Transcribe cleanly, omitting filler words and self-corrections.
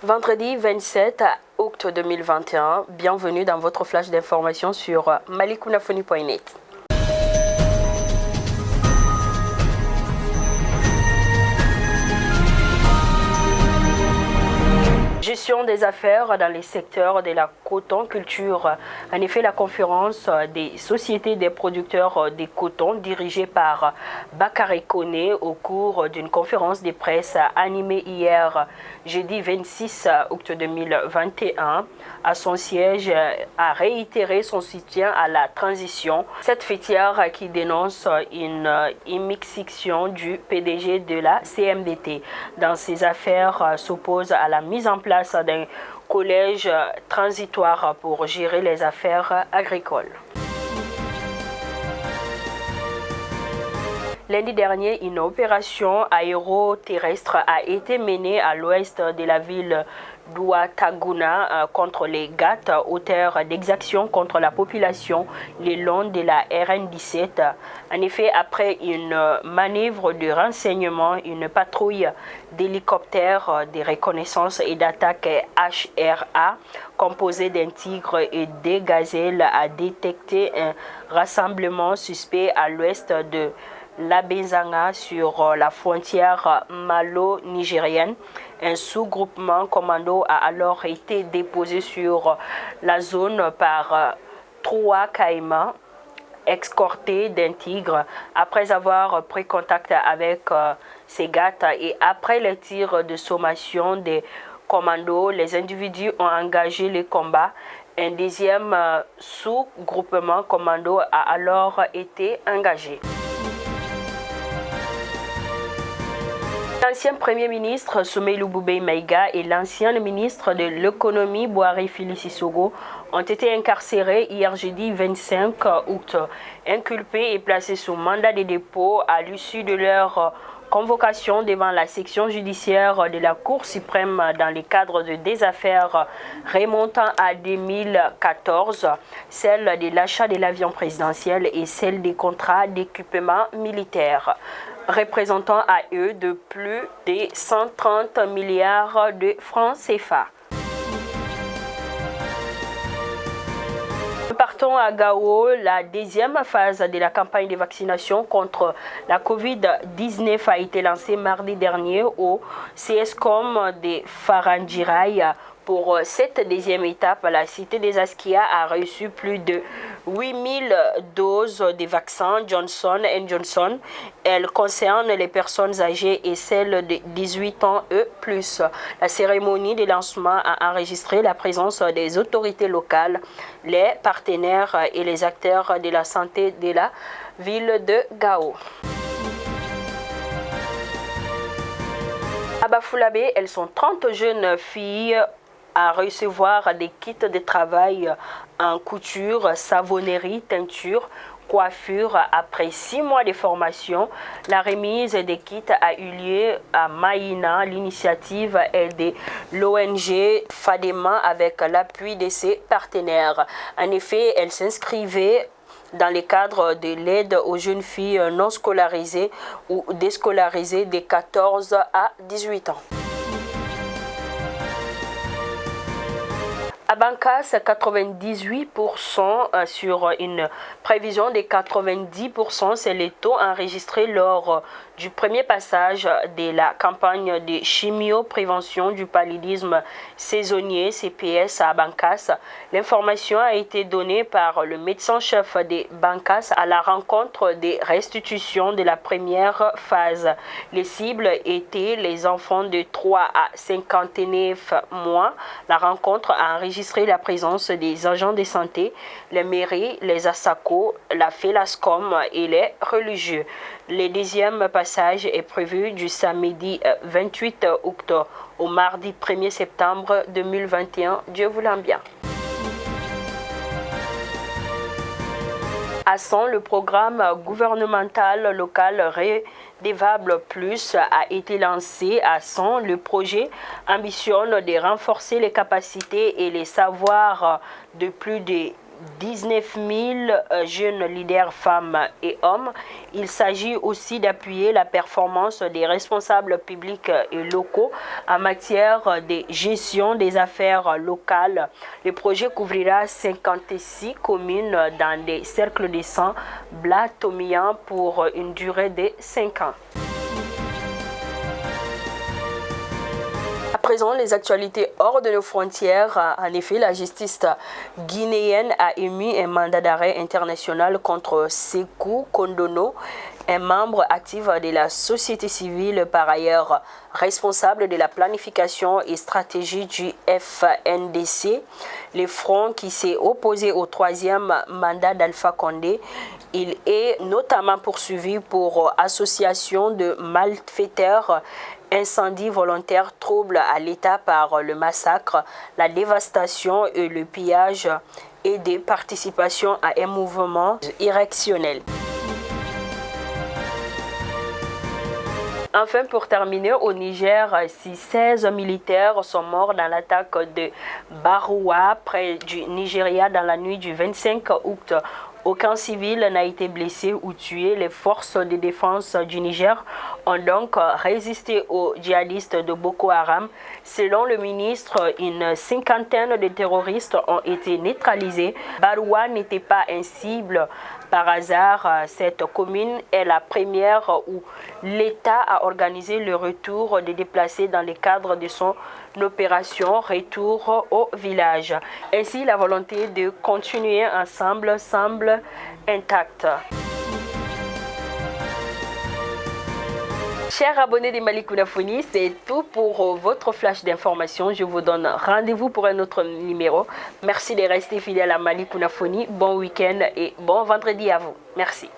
Vendredi 27 août 2021, bienvenue dans votre flash d'information sur malikounafoni.net. Gestion des affaires dans les secteurs de la coton culture. En effet, la conférence des sociétés des producteurs de coton dirigée par Bakary Koné au cours d'une conférence de presse animée hier, jeudi 26 août 2021, à son siège, a réitéré son soutien à la transition. Cette fêtière qui dénonce une immixtion du PDG de la CMDT dans ses affaires s'oppose à la mise en place d'un collège transitoire pour gérer les affaires agricoles. Lundi dernier, une opération aéroterrestre a été menée à l'ouest de la ville d'Ouattaguna contre les GAT, auteurs d'exactions contre la population le long de la RN17. En effet, après une manœuvre de renseignement, une patrouille d'hélicoptères de reconnaissance et d'attaque HRA composée d'un tigre et des gazelles a détecté un rassemblement suspect à l'ouest de Labenzanga sur la frontière malo-nigérienne. Un sous-groupement commando a alors été déposé sur la zone par 3 caïmans escortés d'un tigre. Après avoir pris contact avec ces gars et après les tirs de sommation des commandos, les individus ont engagé le combat. Un deuxième sous-groupement commando a alors été engagé. L'ancien Premier ministre Soumeilou Boubèye Maïga et l'ancien ministre de l'économie Boari Fili-Sissogo ont été incarcérés hier jeudi 25 août, inculpés et placés sous mandat de dépôt à l'issue de leur convocation devant la section judiciaire de la Cour suprême dans le cadre de des affaires remontant à 2014, celle de l'achat de l'avion présidentiel et celle des contrats d'équipement militaire, représentant à eux de plus de 130 milliards de francs CFA. Partons à Gao. La deuxième phase de la campagne de vaccination contre la COVID-19 a été lancée mardi dernier au CSCOM de Farangirai. Pour cette deuxième étape, la cité des Askia a reçu plus de 8000 doses de vaccins Johnson & Johnson. Elles concernent les personnes âgées et celles de 18 ans et plus. La cérémonie de lancement a enregistré la présence des autorités locales, les partenaires et les acteurs de la santé de la ville de Gao. À Bafoullabé, elles sont 30 jeunes filles à recevoir des kits de travail en couture, savonnerie, teinture, coiffure. Après 6 mois de formation, la remise des kits a eu lieu à Maïna. L'initiative est de l'ONG Fadema avec l'appui de ses partenaires. En effet, elle s'inscrivait dans le cadre de l'aide aux jeunes filles non scolarisées ou déscolarisées de 14 à 18 ans. À Bankas, 98% sur une prévision de 90%, c'est le taux enregistré lors du premier passage de la campagne de chimio-prévention du paludisme saisonnier CPS à Bankas. L'information a été donnée par le médecin-chef de Bankas à la rencontre des restitutions de la première phase. Les cibles étaient les enfants de 3 à 59 mois. La rencontre a enregistré la présence des agents de santé, les mairies, les ASACO, la FELASCOM et les religieux. Le deuxième passage est prévu du samedi 28 août au mardi 1er septembre 2021. Dieu voulant bien. À Son, le programme gouvernemental local Redevable Plus a été lancé. À Son, le projet ambitionne de renforcer les capacités et les savoirs de plus de 19 000 jeunes leaders femmes et hommes. Il s'agit aussi d'appuyer la performance des responsables publics et locaux en matière de gestion des affaires locales. Le projet couvrira 56 communes dans des cercles de 100 Blatomian pour une durée de 5 ans. À présent, les actualités hors de nos frontières. En effet, la justice guinéenne a émis un mandat d'arrêt international contre Sékou Kondono, un membre actif de la société civile, par ailleurs responsable de la planification et stratégie du FNDC, le front qui s'est opposé au troisième mandat d'Alpha Condé. Il est notamment poursuivi pour association de malfaiteurs, incendie volontaire, trouble à l'État par le massacre, la dévastation et le pillage et des participations à un mouvement irrectionnel. Enfin, pour terminer, au Niger, 16 militaires sont morts dans l'attaque de Baroua, près du Nigeria, dans la nuit du 25 août. Aucun civil n'a été blessé ou tué. Les forces de défense du Niger ont donc résisté aux djihadistes de Boko Haram. Selon le ministre, une cinquantaine de terroristes ont été neutralisés. Baroua n'était pas un cible par hasard. Cette commune est la première où l'État a organisé le retour des déplacés dans le cadre de son opération Retour au village. Ainsi, la volonté de continuer ensemble semble intacte. Chers abonnés de Malikounafoni, c'est tout pour votre flash d'information. Je vous donne rendez-vous pour un autre numéro. Merci de rester fidèle à Malikounafoni. Bon week-end et bon vendredi à vous. Merci.